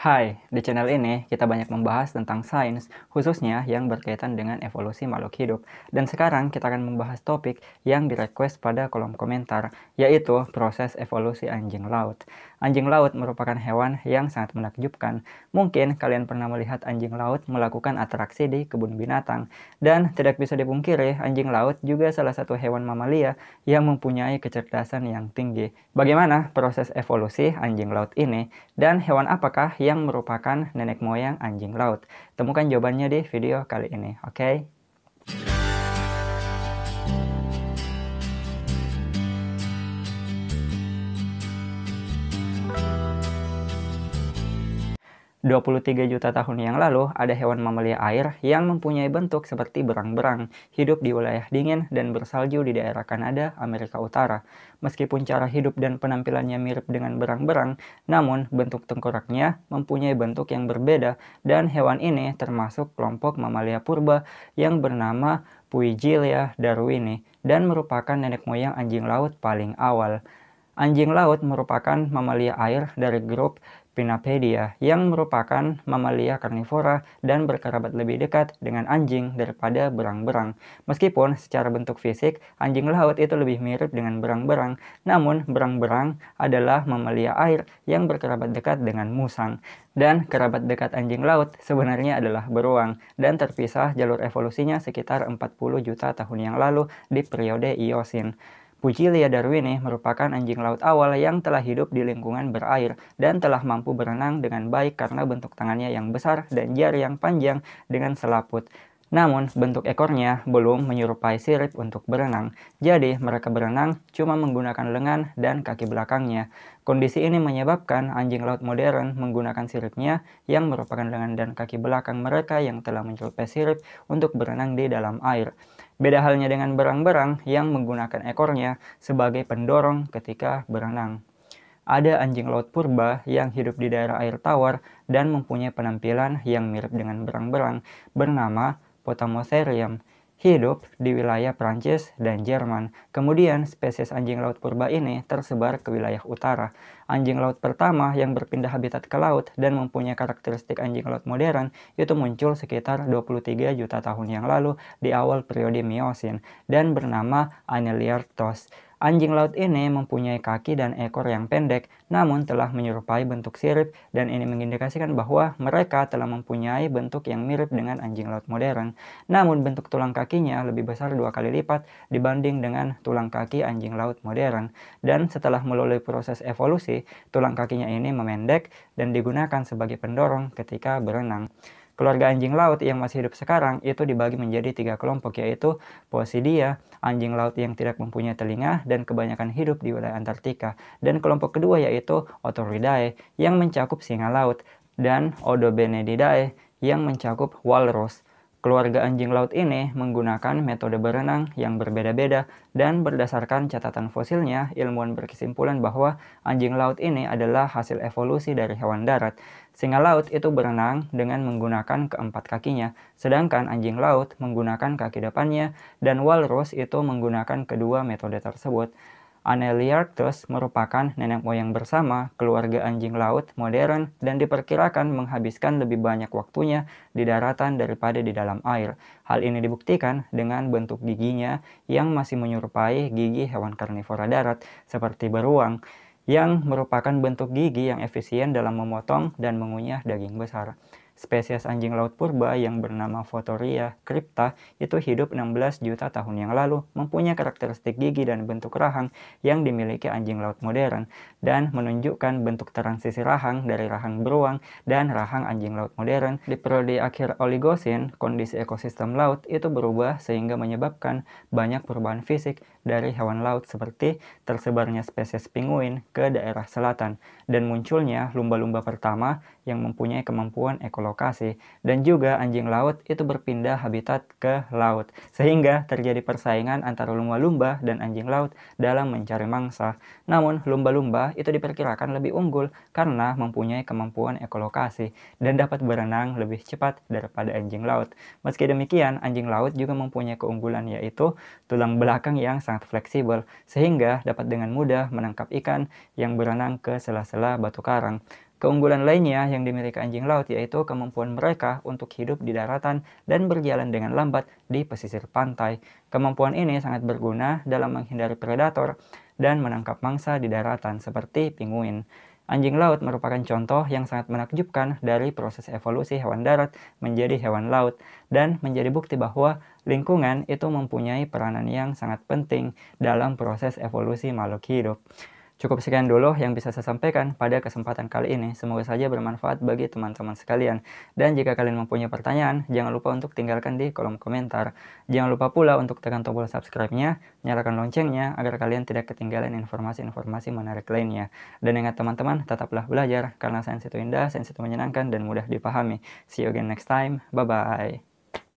Hai, di channel ini kita banyak membahas tentang sains, khususnya yang berkaitan dengan evolusi makhluk hidup. Dan sekarang kita akan membahas topik yang di-request pada kolom komentar, yaitu proses evolusi anjing laut. Anjing laut merupakan hewan yang sangat menakjubkan. Mungkin kalian pernah melihat anjing laut melakukan atraksi di kebun binatang. Dan tidak bisa dipungkiri, anjing laut juga salah satu hewan mamalia yang mempunyai kecerdasan yang tinggi. Bagaimana proses evolusi anjing laut ini? Dan hewan apakah yang merupakan nenek moyang anjing laut? Temukan jawabannya di video kali ini, oke? 23 juta tahun yang lalu, ada hewan mamalia air yang mempunyai bentuk seperti berang-berang, hidup di wilayah dingin dan bersalju di daerah Kanada, Amerika Utara. Meskipun cara hidup dan penampilannya mirip dengan berang-berang, namun bentuk tengkoraknya mempunyai bentuk yang berbeda, dan hewan ini termasuk kelompok mamalia purba yang bernama Puigilia darwini dan merupakan nenek moyang anjing laut paling awal. Anjing laut merupakan mamalia air dari grup Pinnapedia yang merupakan mamalia karnivora dan berkerabat lebih dekat dengan anjing daripada berang-berang. Meskipun secara bentuk fisik, anjing laut itu lebih mirip dengan berang-berang, namun berang-berang adalah mamalia air yang berkerabat dekat dengan musang. Dan kerabat dekat anjing laut sebenarnya adalah beruang, dan terpisah jalur evolusinya sekitar 40 juta tahun yang lalu di periode Eosin. Pujilia darwini merupakan anjing laut awal yang telah hidup di lingkungan berair dan telah mampu berenang dengan baik karena bentuk tangannya yang besar dan jari yang panjang dengan selaput. Namun, bentuk ekornya belum menyerupai sirip untuk berenang, jadi mereka berenang cuma menggunakan lengan dan kaki belakangnya. Kondisi ini menyebabkan anjing laut modern menggunakan siripnya yang merupakan lengan dan kaki belakang mereka yang telah menyerupai sirip untuk berenang di dalam air. Beda halnya dengan berang-berang yang menggunakan ekornya sebagai pendorong ketika berenang. Ada anjing laut purba yang hidup di daerah air tawar dan mempunyai penampilan yang mirip dengan berang-berang bernama Potamotherium. Hidup di wilayah Prancis dan Jerman. Kemudian spesies anjing laut purba ini tersebar ke wilayah utara. Anjing laut pertama yang berpindah habitat ke laut dan mempunyai karakteristik anjing laut modern itu muncul sekitar 23 juta tahun yang lalu di awal periode Miosin dan bernama Aneliarctos. Anjing laut ini mempunyai kaki dan ekor yang pendek, namun telah menyerupai bentuk sirip, dan ini mengindikasikan bahwa mereka telah mempunyai bentuk yang mirip dengan anjing laut modern. Namun bentuk tulang kakinya lebih besar 2 kali lipat dibanding dengan tulang kaki anjing laut modern. Dan setelah melalui proses evolusi, tulang kakinya ini memendek dan digunakan sebagai pendorong ketika berenang. Keluarga anjing laut yang masih hidup sekarang itu dibagi menjadi 3 kelompok, yaitu Posidia, anjing laut yang tidak mempunyai telinga dan kebanyakan hidup di wilayah Antartika, dan kelompok kedua yaitu Otoridae yang mencakup singa laut, dan Odobenedidae yang mencakup walrus. Keluarga anjing laut ini menggunakan metode berenang yang berbeda-beda, dan berdasarkan catatan fosilnya, ilmuwan berkesimpulan bahwa anjing laut ini adalah hasil evolusi dari hewan darat. Singa laut itu berenang dengan menggunakan keempat kakinya, sedangkan anjing laut menggunakan kaki depannya, dan walrus itu menggunakan kedua metode tersebut. Aneliarctos merupakan nenek moyang bersama keluarga anjing laut modern dan diperkirakan menghabiskan lebih banyak waktunya di daratan daripada di dalam air. Hal ini dibuktikan dengan bentuk giginya yang masih menyerupai gigi hewan karnivora darat seperti beruang, yang merupakan bentuk gigi yang efisien dalam memotong dan mengunyah daging besar. Spesies anjing laut purba yang bernama Photoria crypta itu hidup 16 juta tahun yang lalu, mempunyai karakteristik gigi dan bentuk rahang yang dimiliki anjing laut modern, dan menunjukkan bentuk transisi rahang dari rahang beruang dan rahang anjing laut modern. Di periode akhir Oligosin, kondisi ekosistem laut itu berubah sehingga menyebabkan banyak perubahan fisik dari hewan laut seperti tersebarnya spesies penguin ke daerah selatan, dan munculnya lumba-lumba pertama yang mempunyai kemampuan ekolokasi, dan juga anjing laut itu berpindah habitat ke laut, sehingga terjadi persaingan antara lumba-lumba dan anjing laut dalam mencari mangsa. Namun, lumba-lumba itu diperkirakan lebih unggul karena mempunyai kemampuan ekolokasi dan dapat berenang lebih cepat daripada anjing laut. Meski demikian, anjing laut juga mempunyai keunggulan, yaitu tulang belakang yang sangat fleksibel, sehingga dapat dengan mudah menangkap ikan yang berenang ke sela-sela batu karang. Keunggulan lainnya yang dimiliki anjing laut yaitu kemampuan mereka untuk hidup di daratan dan berjalan dengan lambat di pesisir pantai. Kemampuan ini sangat berguna dalam menghindari predator dan menangkap mangsa di daratan seperti penguin. Anjing laut merupakan contoh yang sangat menakjubkan dari proses evolusi hewan darat menjadi hewan laut dan menjadi bukti bahwa lingkungan itu mempunyai peranan yang sangat penting dalam proses evolusi makhluk hidup. Cukup sekian dulu yang bisa saya sampaikan pada kesempatan kali ini. Semoga saja bermanfaat bagi teman-teman sekalian. Dan jika kalian mempunyai pertanyaan, jangan lupa untuk tinggalkan di kolom komentar. Jangan lupa pula untuk tekan tombol subscribe-nya, nyalakan loncengnya agar kalian tidak ketinggalan informasi-informasi menarik lainnya. Dan ingat teman-teman, tetaplah belajar karena sains itu indah, sains itu menyenangkan dan mudah dipahami. See you again next time. Bye-bye.